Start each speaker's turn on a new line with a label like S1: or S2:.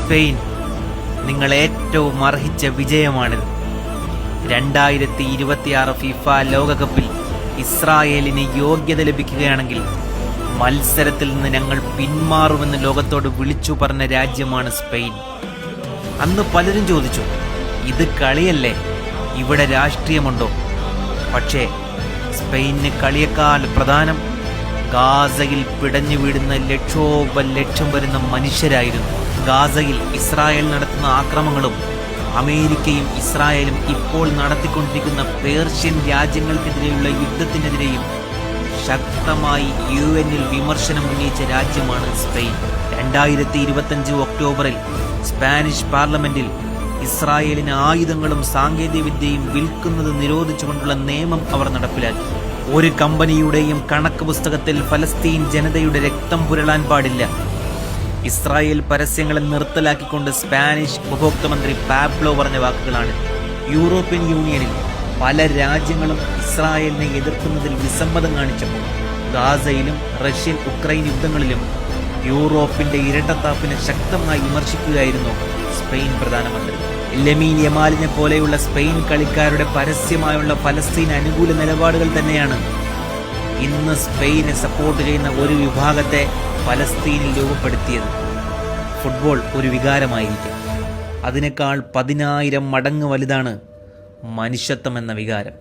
S1: Spain, നിങ്ങൾ ഏറ്റവും അർഹിച്ച വിജയമാണിത്. 2026 FIFA ലോകകപ്പിൽ ഇസ്രായേലിന് യോഗ്യത ലഭിക്കുകയാണെങ്കിൽ മത്സരത്തിൽ നിന്ന് ഞങ്ങൾ പിന്മാറുമെന്ന് ലോകത്തോട് വിളിച്ചു പറഞ്ഞ രാജ്യമാണ് സ്പെയിൻ. അന്ന് പലരും ചോദിച്ചു, ഇത് കളിയല്ലേ, ഇവിടെ രാഷ്ട്രീയമുണ്ടോ? പക്ഷേ സ്പെയിന് കളിയേക്കാൾ പ്രധാനം ഗാസയിൽ പിടഞ്ഞു വീടുന്ന ലക്ഷം വരുന്ന മനുഷ്യരായിരുന്നു. ഗാസയിൽ ഇസ്രായേൽ നടത്തുന്ന ആക്രമണങ്ങളും അമേരിക്കയും ഇസ്രായേലും ഇപ്പോൾ നടത്തിക്കൊണ്ടിരിക്കുന്ന പേർഷ്യൻ രാജ്യങ്ങൾക്കെതിരെയുള്ള യുദ്ധത്തിനെതിരെയും ശക്തമായി UN-ൽ വിമർശനം ഉന്നയിച്ച രാജ്യമാണ് സ്പെയിൻ. 2025 ഒക്ടോബറിൽ സ്പാനിഷ് പാർലമെന്റിൽ ഇസ്രായേലിന് ആയുധങ്ങളും സാങ്കേതികവിദ്യയും വിൽക്കുന്നത് നിരോധിച്ചുകൊണ്ടുള്ള നിയമം അവർ നടപ്പിലാക്കി. ഒരു കമ്പനിയുടെയും കണക്ക് പുസ്തകത്തിൽ ഫലസ്തീൻ ജനതയുടെ രക്തം പുരളാൻ പാടില്ല. ഇസ്രായേൽ പരസ്യങ്ങളെ നിർത്തലാക്കിക്കൊണ്ട് സ്പാനിഷ് ഉപഭോക്തൃ മന്ത്രി പാബ്ലോ പറഞ്ഞ വാക്കുകളാണ്. യൂറോപ്യൻ യൂണിയനിൽ പല രാജ്യങ്ങളും ഇസ്രായേലിനെ എതിർക്കുന്നതിൽ വിസമ്മതം കാണിച്ചപ്പോൾ ഗാസയിലും റഷ്യൻ ഉക്രൈൻ യുദ്ധങ്ങളിലും യൂറോപ്പിന്റെ ഇരട്ടത്താപ്പിനെ ശക്തമായി വിമർശിക്കുകയായിരുന്നു സ്പെയിൻ പ്രധാനമന്ത്രി. ലമീൻ യമാലിനെ പോലെയുള്ള സ്പെയിൻ കളിക്കാരുടെ പരസ്യമായുള്ള ഫലസ്തീൻ അനുകൂല നിലപാടുകൾ തന്നെയാണ് ഇന്ന് സ്പെയിനെ സപ്പോർട്ട് ചെയ്യുന്ന ഒരു വിഭാഗത്തെ ഫലസ്തീനിൽ രൂപപ്പെടുത്തിയത്. ഫുട്ബോൾ ഒരു വികാരമായിരിക്കും, അതിനേക്കാൾ 10,000 മടങ്ങ് വലുതാണ് മനുഷ്യത്വം എന്ന വികാരം.